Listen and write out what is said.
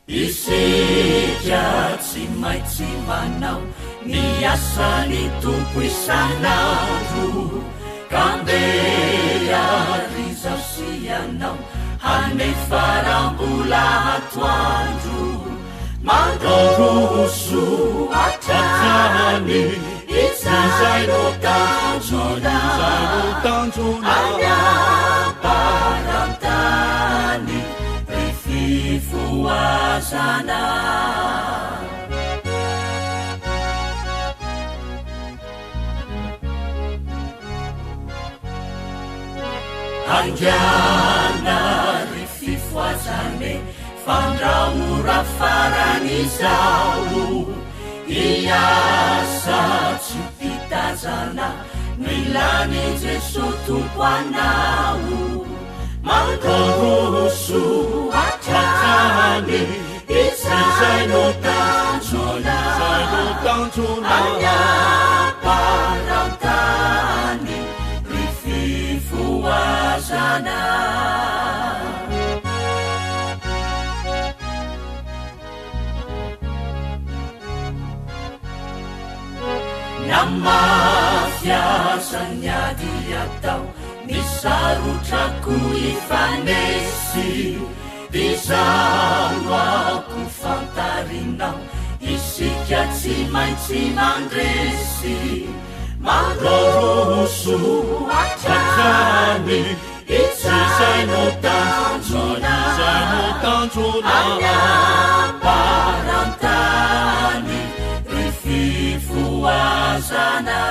isika tsy maintsy manao ny asany tompo isanandro kandearizao sy ianao hanefarambola atoandro mandoroso atrany izay no tanjona anyaparantany ry fifoazana angiana ry fifoazane fandraora faranizao iasa tsy pitazana milany Jeso tompo anao mandoroso atrany izay no tanjona anyaparantany ry fifoazana namafiasany ady atao misarotrako ifanesy dizano ako fantarinao isika tsy maintsy mandresy mandoroso atrany izay no tanjona anyaparantany ry fifoazana